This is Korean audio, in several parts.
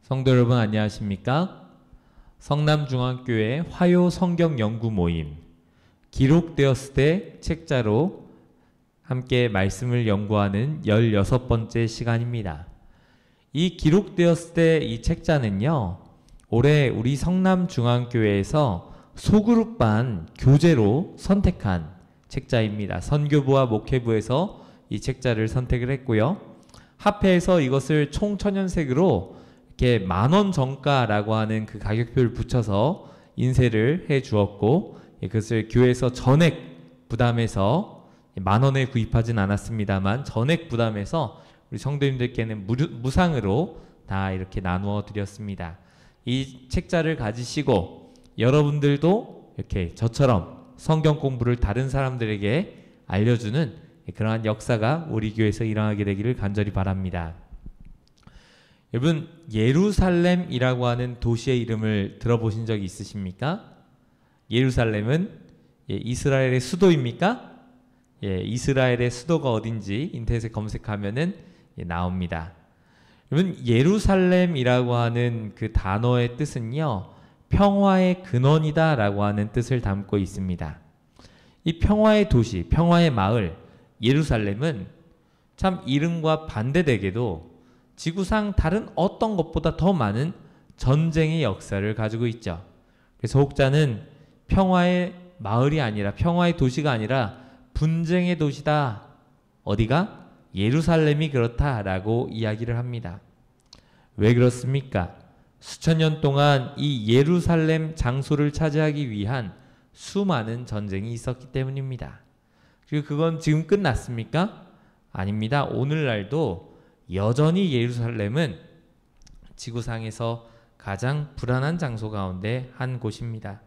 성도 여러분 안녕하십니까? 성남중앙교회 화요 성경 연구 모임 기록되었을 때 책자로 함께 말씀을 연구하는 16번째 시간입니다. 이 기록되었을 때 이 책자는요, 올해 우리 성남중앙교회에서 소그룹반 교재로 선택한 책자입니다. 선교부와 목회부에서 이 책자를 선택을 했고요. 합해서 이것을 총천연색으로 이렇게 10,000원 정가라고 하는 그 가격표를 붙여서 인쇄를 해 주었고, 그것을 교회에서 전액 부담해서 10,000원에 구입하진 않았습니다만 전액 부담해서 우리 성도님들께는 무상으로 다 이렇게 나누어 드렸습니다. 이 책자를 가지시고 여러분들도 이렇게 저처럼 성경 공부를 다른 사람들에게 알려주는 그러한 역사가 우리 교회에서 일어나게 되기를 간절히 바랍니다. 여러분, 예루살렘이라고 하는 도시의 이름을 들어보신 적이 있으십니까? 예루살렘은 이스라엘의 수도입니까? 이스라엘의 수도가 어딘지 인터넷에 검색하면은 나옵니다. 여러분, 예루살렘이라고 하는 그 단어의 뜻은요, 평화의 근원이다 라고 하는 뜻을 담고 있습니다. 이 평화의 도시, 평화의 마을 예루살렘은 참 이름과 반대되게도 지구상 다른 어떤 것보다 더 많은 전쟁의 역사를 가지고 있죠. 그래서 혹자는 평화의 마을이 아니라, 평화의 도시가 아니라 분쟁의 도시다. 어디가? 예루살렘이 그렇다라고 이야기를 합니다. 왜 그렇습니까? 수천 년 동안 이 예루살렘 장소를 차지하기 위한 수많은 전쟁이 있었기 때문입니다. 그리고 그건 지금 끝났습니까? 아닙니다. 오늘날도 여전히 예루살렘은 지구상에서 가장 불안한 장소 가운데 한 곳입니다.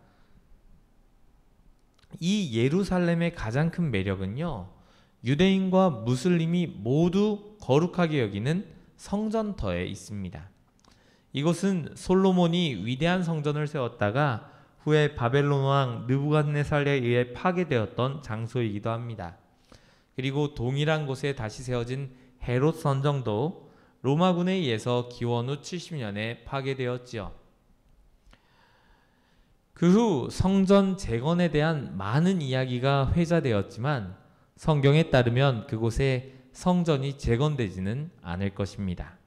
이 예루살렘의 가장 큰 매력은요, 유대인과 무슬림이 모두 거룩하게 여기는 성전터에 있습니다. 이곳은 솔로몬이 위대한 성전을 세웠다가 후에 바벨론 왕 느부갓네살에 의해 파괴되었던 장소이기도 합니다. 그리고 동일한 곳에 다시 세워진 헤롯 성전도 로마군에 의해서 기원 후 70년에 파괴되었지요. 그 후 성전 재건에 대한 많은 이야기가 회자되었지만 성경에 따르면 그곳에 성전이 재건되지는 않을 것입니다.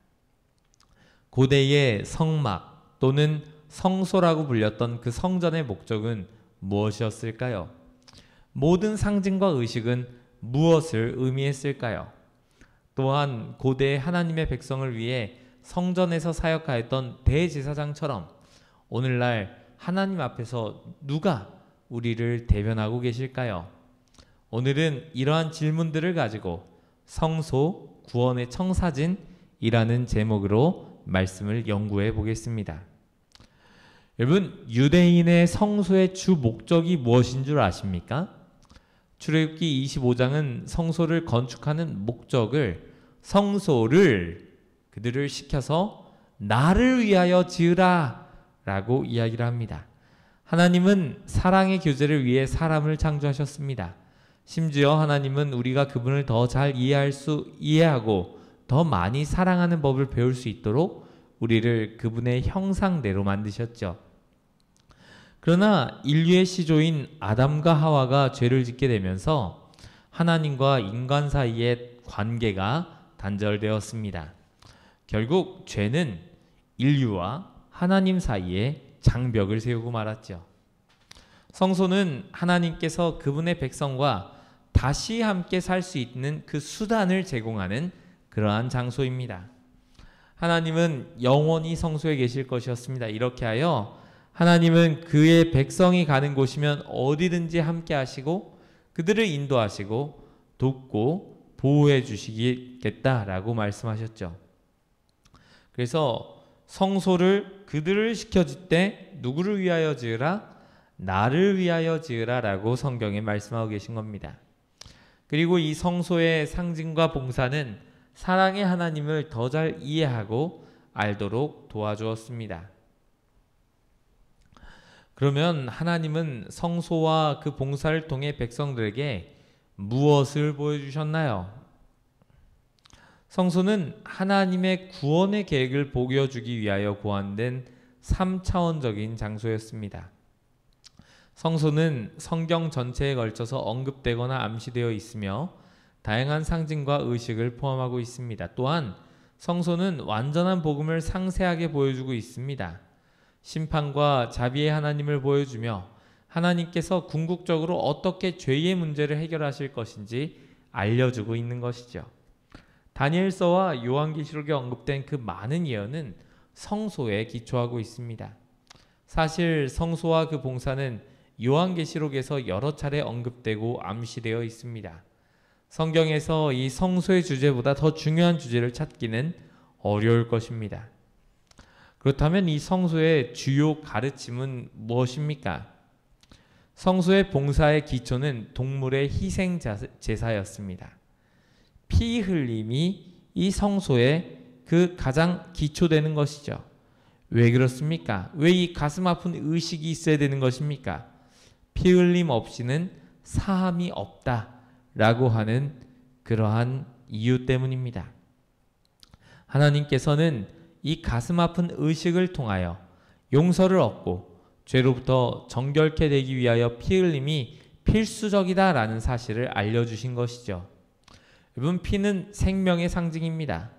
고대의 성막 또는 성소라고 불렸던 그 성전의 목적은 무엇이었을까요? 모든 상징과 의식은 무엇을 의미했을까요? 또한 고대 하나님의 백성을 위해 성전에서 사역하였던 대제사장처럼 오늘날 하나님 앞에서 누가 우리를 대변하고 계실까요? 오늘은 이러한 질문들을 가지고 성소 구원의 청사진이라는 제목으로 말씀을 연구해 보겠습니다. 여러분, 유대인의 성소의 주 목적이 무엇인 줄 아십니까? 출애굽기 25장은 성소를 건축하는 목적을, 성소를 그들을 시켜서 나를 위하여 지으라 라고 이야기를 합니다. 하나님은 사랑의 교제를 위해 사람을 창조하셨습니다. 심지어 하나님은 우리가 그분을 더 잘 이해하고 더 많이 사랑하는 법을 배울 수 있도록 우리를 그분의 형상대로 만드셨죠. 그러나 인류의 시조인 아담과 하와가 죄를 짓게 되면서 하나님과 인간 사이의 관계가 단절되었습니다. 결국 죄는 인류와 하나님 사이에 장벽을 세우고 말았죠. 성소는 하나님께서 그분의 백성과 다시 함께 살 수 있는 그 수단을 제공하는 그러한 장소입니다. 하나님은 영원히 성소에 계실 것이었습니다. 이렇게 하여 하나님은 그의 백성이 가는 곳이면 어디든지 함께 하시고 그들을 인도하시고 돕고 보호해 주시겠다라고 말씀하셨죠. 그래서 성소를 그들을 시켜줄 때 누구를 위하여 지으라? 나를 위하여 지으라 라고 성경에 말씀하고 계신 겁니다. 그리고 이 성소의 상징과 봉사는 사랑의 하나님을 더 잘 이해하고 알도록 도와주었습니다. 그러면 하나님은 성소와 그 봉사를 통해 백성들에게 무엇을 보여주셨나요? 성소는 하나님의 구원의 계획을 보여주기 위하여 고안된 3차원적인 장소였습니다. 성소는 성경 전체에 걸쳐서 언급되거나 암시되어 있으며 다양한 상징과 의식을 포함하고 있습니다. 또한 성소는 완전한 복음을 상세하게 보여주고 있습니다. 심판과 자비의 하나님을 보여주며 하나님께서 궁극적으로 어떻게 죄의 문제를 해결하실 것인지 알려주고 있는 것이죠. 다니엘서와 요한계시록에 언급된 그 많은 예언은 성소에 기초하고 있습니다. 사실 성소와 그 봉사는 요한계시록에서 여러 차례 언급되고 암시되어 있습니다. 성경에서 이 성소의 주제보다 더 중요한 주제를 찾기는 어려울 것입니다. 그렇다면 이 성소의 주요 가르침은 무엇입니까? 성소의 봉사의 기초는 동물의 희생 제사였습니다. 피 흘림이 이 성소의 그 가장 기초되는 것이죠. 왜 그렇습니까? 왜 이 가슴 아픈 의식이 있어야 되는 것입니까? 피 흘림 없이는 사함이 없다라고 하는 그러한 이유 때문입니다. 하나님께서는 이 가슴 아픈 의식을 통하여 용서를 얻고 죄로부터 정결케 되기 위하여 피 흘림이 필수적이다라는 사실을 알려주신 것이죠. 여러분, 피는 생명의 상징입니다.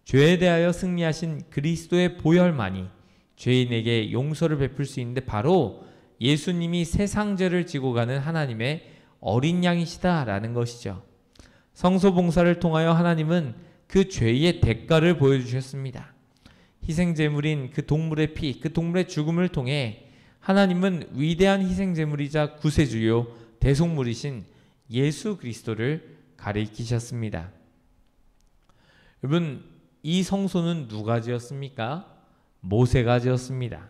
죄에 대하여 승리하신 그리스도의 보혈만이 죄인에게 용서를 베풀 수 있는데 바로 예수님이 세상 죄를 지고 가는 하나님의 어린 양이시다라는 것이죠. 성소 봉사를 통하여 하나님은 그 죄의 대가를 보여주셨습니다. 희생제물인 그 동물의 피, 그 동물의 죽음을 통해 하나님은 위대한 희생제물이자 구세주요 대속물이신 예수 그리스도를 가리키셨습니다. 여러분, 이 성소는 누가 지었습니까? 모세가 지었습니다.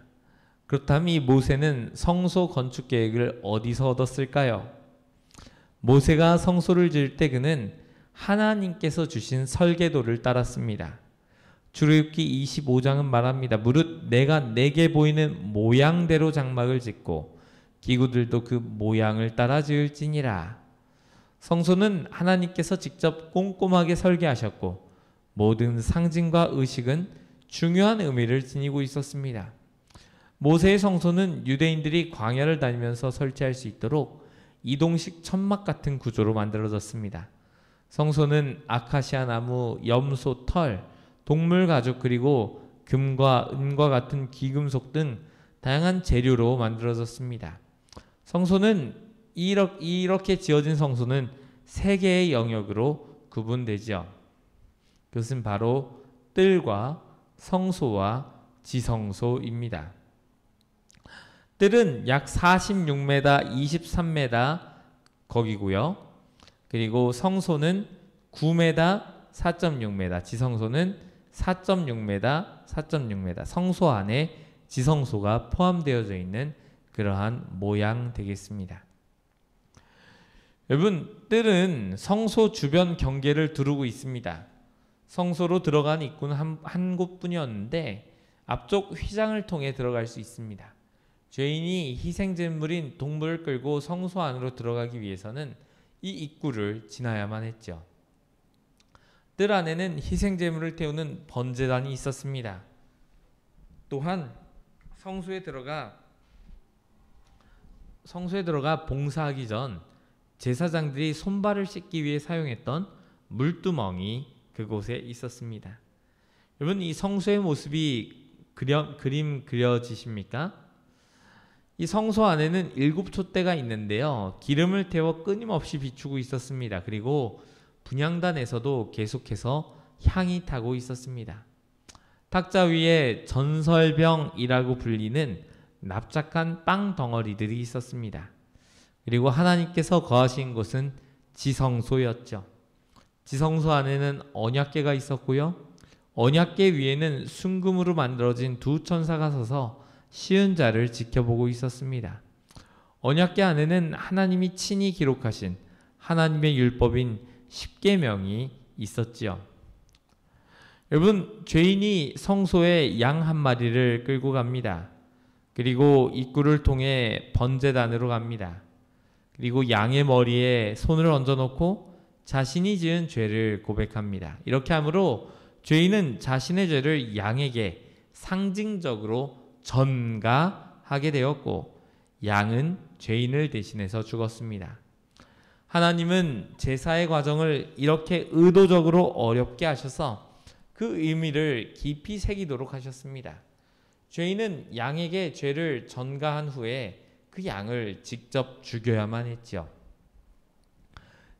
그렇다면 이 모세는 성소 건축 계획을 어디서 얻었을까요? 모세가 성소를 지을 때 그는 하나님께서 주신 설계도를 따랐습니다. 출애굽기 25장은 말합니다. 무릇 내가 내게 보이는 모양대로 장막을 짓고 기구들도 그 모양을 따라 지을지니라. 성소는 하나님께서 직접 꼼꼼하게 설계하셨고 모든 상징과 의식은 중요한 의미를 지니고 있었습니다. 모세의 성소는 유대인들이 광야를 다니면서 설치할 수 있도록 이동식 천막 같은 구조로 만들어졌습니다. 성소는 아카시아 나무, 염소 털, 동물 가죽 그리고 금과 은과 같은 귀금속 등 다양한 재료로 만들어졌습니다. 성소는 이렇게 지어진 성소는 세 개의 영역으로 구분되죠. 그것은 바로 뜰과 성소와 지성소입니다. 뜰은 약 46m, 23m 거기고요. 그리고 성소는 9m, 4.6m, 지성소는 4.6m, 4.6m. 성소 안에 지성소가 포함되어져 있는 그러한 모양 되겠습니다. 여러분, 뜰은 성소 주변 경계를 두르고 있습니다. 성소로 들어간 입구는 한 곳뿐이었는데 앞쪽 휘장을 통해 들어갈 수 있습니다. 죄인이 희생제물인 동물을 끌고 성소 안으로 들어가기 위해서는 이 입구를 지나야만 했죠. 뜰 안에는 희생제물을 태우는 번제단이 있었습니다. 또한 성소에 들어가 봉사하기 전 제사장들이 손발을 씻기 위해 사용했던 물두멍이 그곳에 있었습니다. 여러분, 이 성소의 모습이 그림 그려지십니까? 이 성소 안에는 7촛대가 있는데요. 기름을 태워 끊임없이 비추고 있었습니다. 그리고 분향단에서도 계속해서 향이 타고 있었습니다. 탁자 위에 전설병이라고 불리는 납작한 빵 덩어리들이 있었습니다. 그리고 하나님께서 거하신 곳은 지성소였죠. 지성소 안에는 언약궤가 있었고요. 언약궤 위에는 순금으로 만들어진 두 천사가 서서 시은 자를 지켜보고 있었습니다. 언약궤 안에는 하나님이 친히 기록하신 하나님의 율법인 십계명이 있었지요. 여러분, 죄인이 성소에 양 한 마리를 끌고 갑니다. 그리고 입구를 통해 번제단으로 갑니다. 그리고 양의 머리에 손을 얹어놓고 자신이 지은 죄를 고백합니다. 이렇게 함으로 죄인은 자신의 죄를 양에게 상징적으로 전가하게 되었고 양은 죄인을 대신해서 죽었습니다. 하나님은 제사의 과정을 이렇게 의도적으로 어렵게 하셔서 그 의미를 깊이 새기도록 하셨습니다. 죄인은 양에게 죄를 전가한 후에 그 양을 직접 죽여야만 했지요.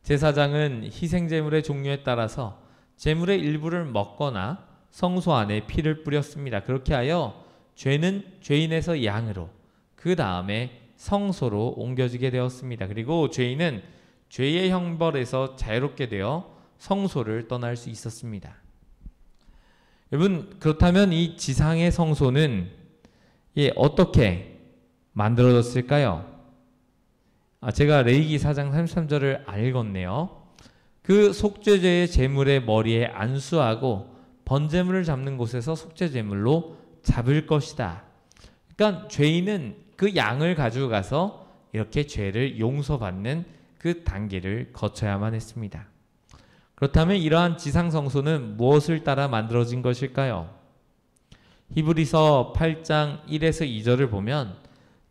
제사장은 희생제물의 종류에 따라서 제물의 일부를 먹거나 성소 안에 피를 뿌렸습니다. 그렇게 하여 죄는 죄인에서 양으로 그 다음에 성소로 옮겨지게 되었습니다. 그리고 죄인은 죄의 형벌에서 자유롭게 되어 성소를 떠날 수 있었습니다. 여러분, 그렇다면 이 지상의 성소는 어떻게 만들어졌을까요? 제가 레위기 4장 33절을 알겠네요. 그 속죄제의 제물의 머리에 안수하고 번제물을 잡는 곳에서 속죄제물로 잡을 것이다. 그러니까 죄인은 그 양을 가지고 가서 이렇게 죄를 용서받는 그 단계를 거쳐야만 했습니다. 그렇다면 이러한 지상성소는 무엇을 따라 만들어진 것일까요? 히브리서 8장 1에서 2절을 보면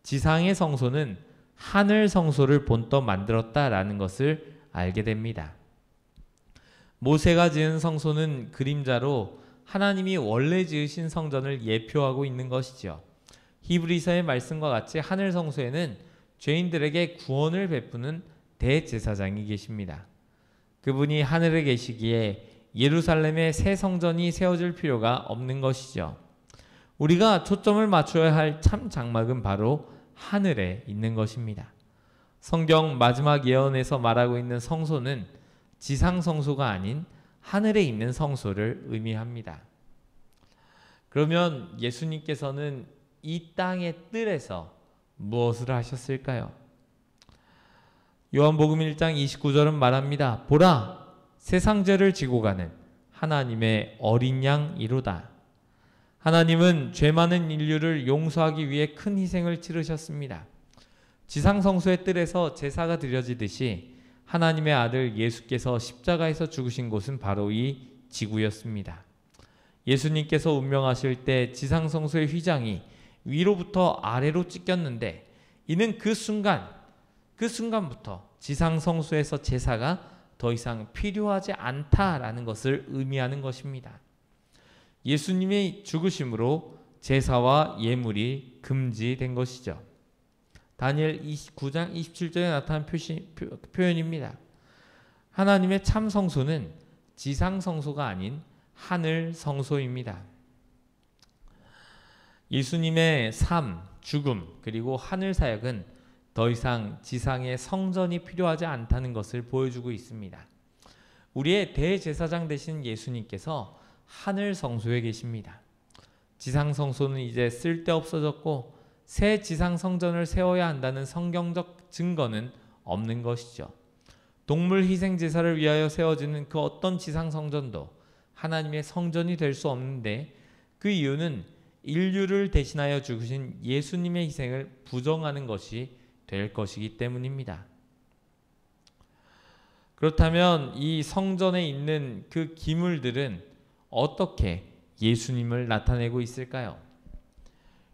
지상의 성소는 하늘 성소를 본떠 만들었다라는 것을 알게 됩니다. 모세가 지은 성소는 그림자로 하나님이 원래 지으신 성전을 예표하고 있는 것이죠. 히브리서의 말씀과 같이 하늘 성소에는 죄인들에게 구원을 베푸는 대제사장이 계십니다. 그분이 하늘에 계시기에 예루살렘에 새 성전이 세워질 필요가 없는 것이죠. 우리가 초점을 맞춰야 할 참 장막은 바로 하늘에 있는 것입니다. 성경 마지막 예언에서 말하고 있는 성소는 지상 성소가 아닌 하늘에 있는 성소를 의미합니다. 그러면 예수님께서는 이 땅의 뜰에서 무엇을 하셨을까요? 요한복음 1장 29절은 말합니다. 보라, 세상 죄를 지고 가는 하나님의 어린 양이로다. 하나님은 죄 많은 인류를 용서하기 위해 큰 희생을 치르셨습니다. 지상성소의 뜰에서 제사가 드려지듯이 하나님의 아들 예수께서 십자가에서 죽으신 곳은 바로 이 지구였습니다. 예수님께서 운명하실 때 지상성소의 휘장이 위로부터 아래로 찢겼는데 이는 그 순간부터 지상성소에서 제사가 더 이상 필요하지 않다라는 것을 의미하는 것입니다. 예수님의 죽으심으로 제사와 예물이 금지된 것이죠. 다니엘 29장 27절에 나타난 표현입니다. 하나님의 참 성소는 지상 성소가 아닌 하늘 성소입니다. 예수님의 삶, 죽음, 그리고 하늘 사역은 더 이상 지상의 성전이 필요하지 않다는 것을 보여주고 있습니다. 우리의 대제사장 되신 예수님께서 하늘 성소에 계십니다. 지상 성소는 이제 쓸데없어졌고 새 지상 성전을 세워야 한다는 성경적 증거는 없는 것이죠. 동물 희생 제사를 위하여 세워지는 그 어떤 지상 성전도 하나님의 성전이 될 수 없는데 그 이유는 인류를 대신하여 죽으신 예수님의 희생을 부정하는 것이 될 것이기 때문입니다. 그렇다면 이 성전에 있는 그 기물들은 어떻게 예수님을 나타내고 있을까요?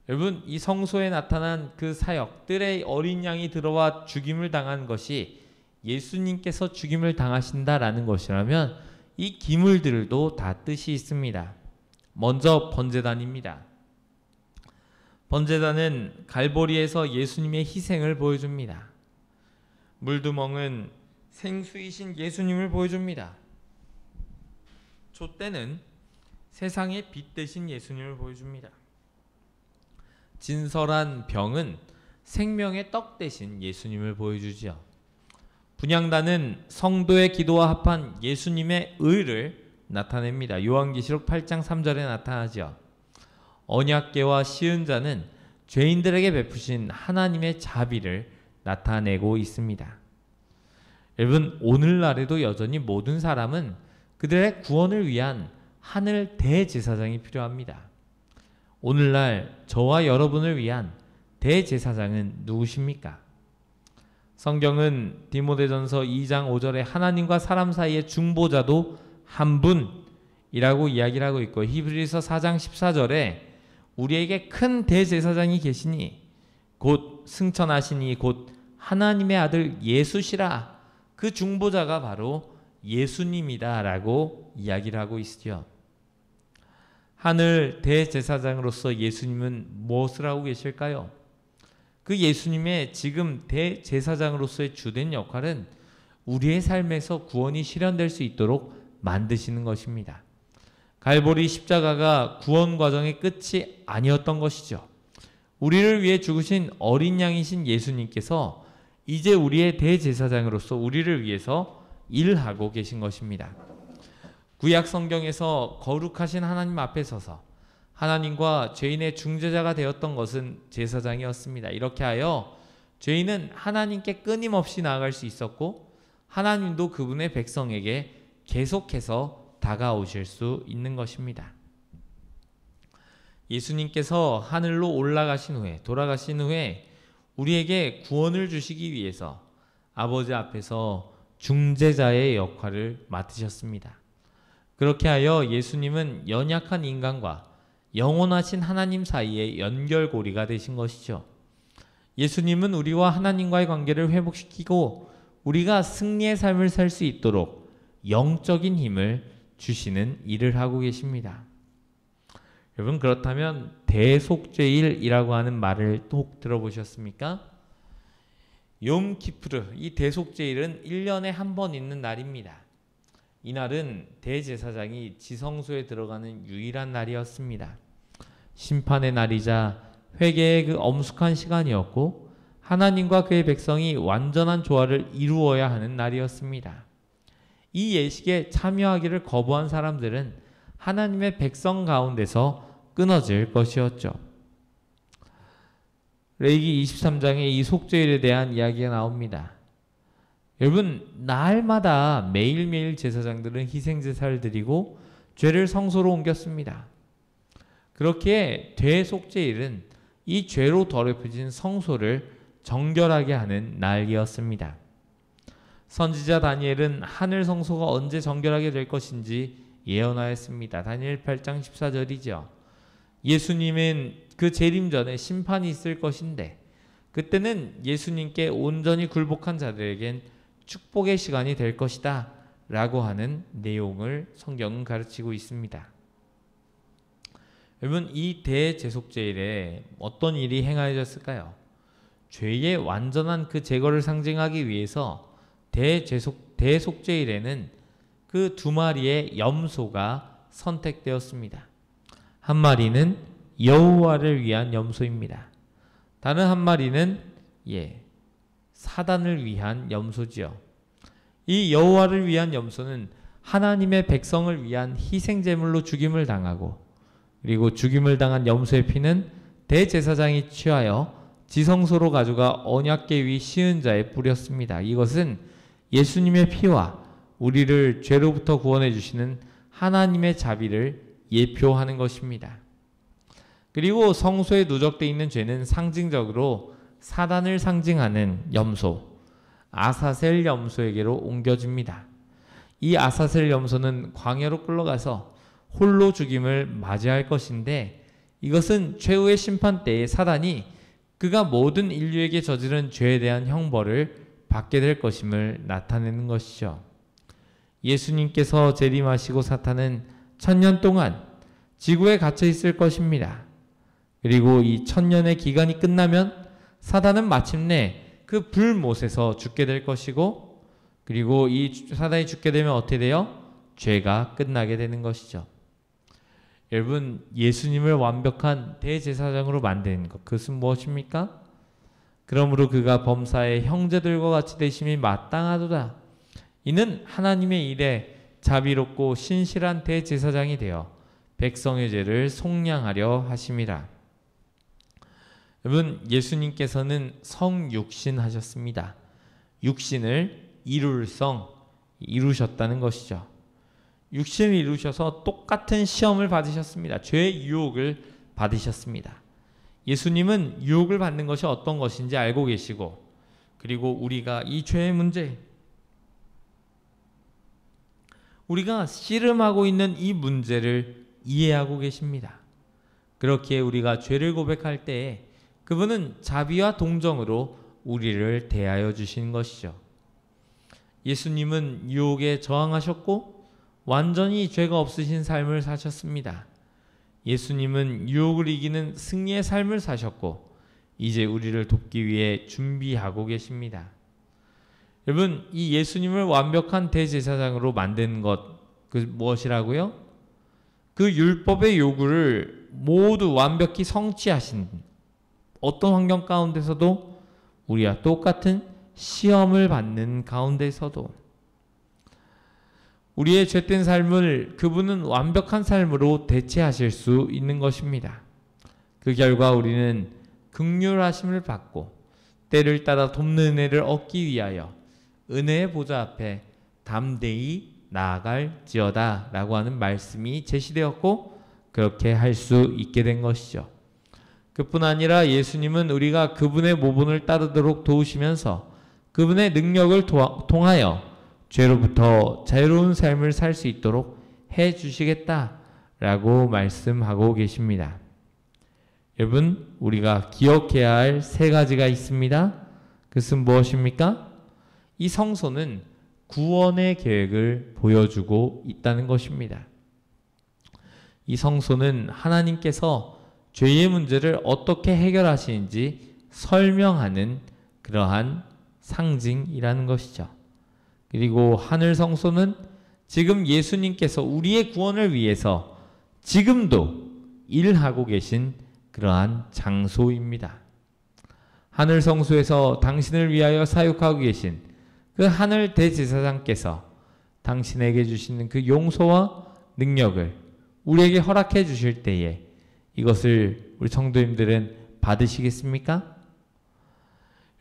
여러분, 이 성소에 나타난 그 사역, 뜰에 어린 양이 들어와 죽임을 당한 것이 예수님께서 죽임을 당하신다라는 것이라면 이 기물들도 다 뜻이 있습니다. 먼저 번제단입니다. 번제단은 갈보리에서 예수님의 희생을 보여줍니다. 물두멍은 생수이신 예수님을 보여줍니다. 촛대는 세상의 빛 되신 예수님을 보여줍니다. 진설한 병은 생명의 떡 되신 예수님을 보여주지요. 분향단은 성도의 기도와 합한 예수님의 의를 나타냅니다. 요한계시록 8장 3절에 나타나죠. 언약궤와 시은자는 죄인들에게 베푸신 하나님의 자비를 나타내고 있습니다. 여러분, 오늘날에도 여전히 모든 사람은 그들의 구원을 위한 하늘 대제사장이 필요합니다. 오늘날 저와 여러분을 위한 대제사장은 누구십니까? 성경은 디모데전서 2장 5절에 하나님과 사람 사이의 중보자도 한 분이라고 이야기를 하고 있고, 히브리서 4장 14절에 우리에게 큰 대제사장이 계시니 곧 승천하시니 곧 하나님의 아들 예수시라. 그 중보자가 바로 예수님이다 라고 이야기를 하고 있죠. 하늘 대제사장으로서 예수님은 무엇을 하고 계실까요? 그 예수님의 지금 대제사장으로서의 주된 역할은 우리의 삶에서 구원이 실현될 수 있도록 만드시는 것입니다. 갈보리 십자가가 구원 과정의 끝이 아니었던 것이죠. 우리를 위해 죽으신 어린 양이신 예수님께서 이제 우리의 대제사장으로서 우리를 위해서 일하고 계신 것입니다. 구약 성경에서 거룩하신 하나님 앞에 서서 하나님과 죄인의 중재자가 되었던 것은 제사장이었습니다. 이렇게 하여 죄인은 하나님께 끊임없이 나아갈 수 있었고, 하나님도 그분의 백성에게 계속해서 다가오실 수 있는 것입니다. 예수님께서 하늘로 올라가신 후에, 돌아가신 후에 우리에게 구원을 주시기 위해서 아버지 앞에서 중재자의 역할을 맡으셨습니다. 그렇게 하여 예수님은 연약한 인간과 영원하신 하나님 사이의 연결고리가 되신 것이죠. 예수님은 우리와 하나님과의 관계를 회복시키고 우리가 승리의 삶을 살 수 있도록 영적인 힘을 주시는 일을 하고 계십니다. 여러분, 그렇다면 대속죄일이라고 하는 말을 혹 들어보셨습니까? 욤키푸르, 이 대속죄일은 1년에 한 번 있는 날입니다. 이날은 대제사장이 지성소에 들어가는 유일한 날이었습니다. 심판의 날이자 회개의 그 엄숙한 시간이었고, 하나님과 그의 백성이 완전한 조화를 이루어야 하는 날이었습니다. 이 예식에 참여하기를 거부한 사람들은 하나님의 백성 가운데서 끊어질 것이었죠. 레위기 23장에 이 속죄일에 대한 이야기가 나옵니다. 여러분, 날마다 매일매일 제사장들은 희생제사를 드리고 죄를 성소로 옮겼습니다. 그렇게 대속죄일은 이 죄로 더럽혀진 성소를 정결하게 하는 날이었습니다. 선지자 다니엘은 하늘 성소가 언제 정결하게 될 것인지 예언하였습니다. 다니엘 8장 14절이죠. 예수님은 그 재림 전에 심판이 있을 것인데, 그때는 예수님께 온전히 굴복한 자들에겐 축복의 시간이 될 것이다 라고 하는 내용을 성경은 가르치고 있습니다. 여러분, 이 대제속죄일에 어떤 일이 행하여졌을까요? 죄의 완전한 그 제거를 상징하기 위해서 대속죄일에는 그 두 마리의 염소가 선택되었습니다. 한 마리는 여호와를 위한 염소입니다. 다른 한 마리는 사단을 위한 염소지요. 이 여호와를 위한 염소는 하나님의 백성을 위한 희생제물로 죽임을 당하고, 그리고 죽임을 당한 염소의 피는 대제사장이 취하여 지성소로 가져가 언약궤 위 씌운 자에 뿌렸습니다. 이것은 예수님의 피와 우리를 죄로부터 구원해 주시는 하나님의 자비를 예표하는 것입니다. 그리고 성소에 누적되어 있는 죄는 상징적으로 사단을 상징하는 염소, 아사셀 염소에게로 옮겨집니다. 이 아사셀 염소는 광야로 끌려가서 홀로 죽임을 맞이할 것인데, 이것은 최후의 심판 때에 사단이 그가 모든 인류에게 저지른 죄에 대한 형벌을 받게 될 것임을 나타내는 것이죠. 예수님께서 재림하시고 사탄은 1000년 동안 지구에 갇혀 있을 것입니다. 그리고 이 1000년의 기간이 끝나면 사단은 마침내 그 불못에서 죽게 될 것이고, 그리고 이 사단이 죽게 되면 어떻게 돼요? 죄가 끝나게 되는 것이죠. 여러분, 예수님을 완벽한 대제사장으로 만드는 것, 그것은 무엇입니까? 그러므로 그가 범사의 형제들과 같이 되심이 마땅하도다. 이는 하나님의 일에 자비롭고 신실한 대제사장이 되어 백성의 죄를 속량하려 하심이라. 여러분, 예수님께서는 성육신하셨습니다. 육신을 이루셨다는 것이죠. 육신을 이루셔서 똑같은 시험을 받으셨습니다. 죄의 유혹을 받으셨습니다. 예수님은 유혹을 받는 것이 어떤 것인지 알고 계시고, 그리고 우리가 이 죄의 문제, 우리가 씨름하고 있는 이 문제를 이해하고 계십니다. 그렇기에 우리가 죄를 고백할 때에 그분은 자비와 동정으로 우리를 대하여 주신 것이죠. 예수님은 유혹에 저항하셨고 완전히 죄가 없으신 삶을 사셨습니다. 예수님은 유혹을 이기는 승리의 삶을 사셨고 이제 우리를 돕기 위해 준비하고 계십니다. 여러분, 이 예수님을 완벽한 대제사장으로 만든 것, 그 무엇이라고요? 그 율법의 요구를 모두 완벽히 성취하신, 어떤 환경 가운데서도 우리와 똑같은 시험을 받는 가운데서도 우리의 죄된 삶을 그분은 완벽한 삶으로 대체하실 수 있는 것입니다. 그 결과 우리는 긍휼하심을 받고 때를 따라 돕는 은혜를 얻기 위하여 은혜의 보좌 앞에 담대히 나아갈지어다 라고 하는 말씀이 제시되었고 그렇게 할 수 있게 된 것이죠. 그뿐 아니라 예수님은 우리가 그분의 모본을 따르도록 도우시면서 그분의 능력을 통하여 죄로부터 자유로운 삶을 살 수 있도록 해 주시겠다라고 말씀하고 계십니다. 여러분, 우리가 기억해야 할 세 가지가 있습니다. 그것은 무엇입니까? 이 성소는 구원의 계획을 보여주고 있다는 것입니다. 이 성소는 하나님께서 죄의 문제를 어떻게 해결하시는지 설명하는 그러한 상징이라는 것이죠. 그리고 하늘 성소는 지금 예수님께서 우리의 구원을 위해서 지금도 일하고 계신 그러한 장소입니다. 하늘 성소에서 당신을 위하여 사역하고 계신 그 하늘 대제사장께서 당신에게 주시는 그 용서와 능력을 우리에게 허락해 주실 때에 이것을 우리 성도님들은 받으시겠습니까?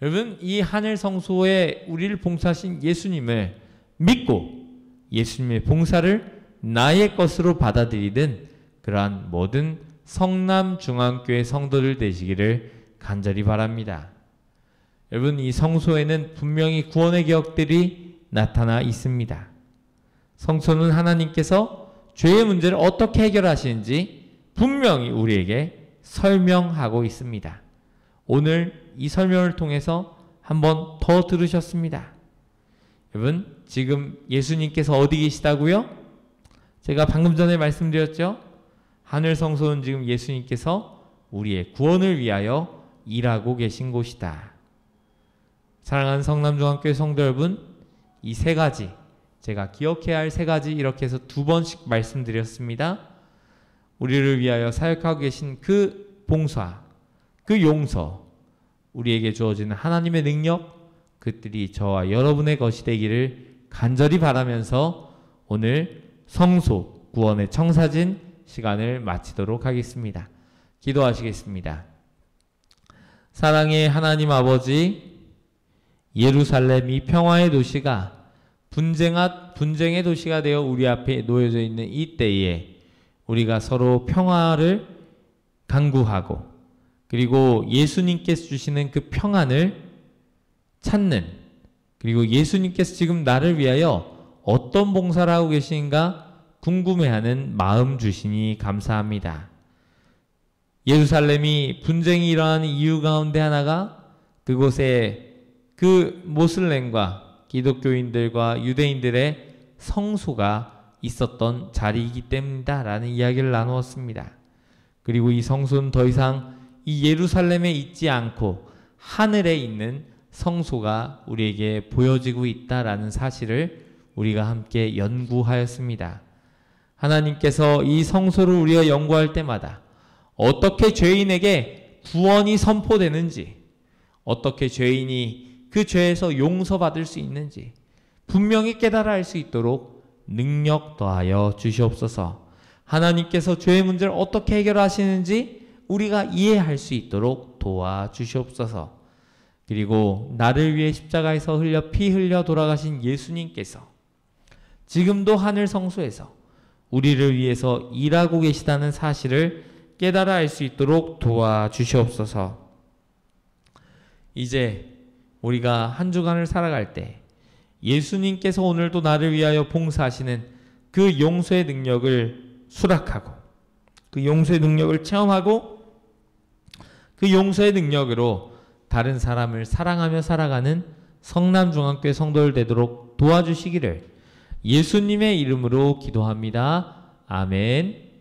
여러분, 이 하늘 성소에 우리를 봉사하신 예수님을 믿고 예수님의 봉사를 나의 것으로 받아들이는 그러한 모든 성남중앙교회 성도들 되시기를 간절히 바랍니다. 여러분, 이 성소에는 분명히 구원의 계획들이 나타나 있습니다. 성소는 하나님께서 죄의 문제를 어떻게 해결하시는지 분명히 우리에게 설명하고 있습니다. 오늘 이 설명을 통해서 한번 더 들으셨습니다. 여러분, 지금 예수님께서 어디 계시다고요? 제가 방금 전에 말씀드렸죠? 하늘 성소는 지금 예수님께서 우리의 구원을 위하여 일하고 계신 곳이다. 사랑하는 성남중앙교회 성도 여러분, 이 세 가지, 제가 기억해야 할 세 가지 이렇게 해서 2번씩 말씀드렸습니다. 우리를 위하여 사역하고 계신 그 봉사, 그 용서, 우리에게 주어지는 하나님의 능력, 그들이 저와 여러분의 것이 되기를 간절히 바라면서 오늘 성소 구원의 청사진 시간을 마치도록 하겠습니다. 기도하시겠습니다. 사랑의 하나님 아버지, 예루살렘이 평화의 도시가 분쟁의 도시가 되어 우리 앞에 놓여져 있는 이 때에 우리가 서로 평화를 간구하고 그리고 예수님께서 주시는 그 평안을 찾는, 그리고 예수님께서 지금 나를 위하여 어떤 봉사를 하고 계신가 궁금해하는 마음 주시니 감사합니다. 예루살렘이 분쟁이 일어나는 이유 가운데 하나가 그곳에 그 모슬렘과 기독교인들과 유대인들의 성소가 있었던 자리이기 때문이다 라는 이야기를 나누었습니다. 그리고 이 성소는 더 이상 이 예루살렘에 있지 않고 하늘에 있는 성소가 우리에게 보여지고 있다라는 사실을 우리가 함께 연구하였습니다. 하나님께서 이 성소를 우리가 연구할 때마다 어떻게 죄인에게 구원이 선포되는지, 어떻게 죄인이 그 죄에서 용서받을 수 있는지 분명히 깨달아 알 수 있도록 능력 더하여 주시옵소서. 하나님께서 죄의 문제를 어떻게 해결하시는지 우리가 이해할 수 있도록 도와주시옵소서. 그리고 나를 위해 십자가에서 피 흘려 돌아가신 예수님께서 지금도 하늘 성소에서 우리를 위해서 일하고 계시다는 사실을 깨달아 알 수 있도록 도와주시옵소서. 이제 우리가 한 주간을 살아갈 때 예수님께서 오늘도 나를 위하여 봉사하시는 그 용서의 능력을 수락하고 그 용서의 능력을 체험하고 그 용서의 능력으로 다른 사람을 사랑하며 살아가는 성남중앙교회 성도들 되도록 도와주시기를 예수님의 이름으로 기도합니다. 아멘.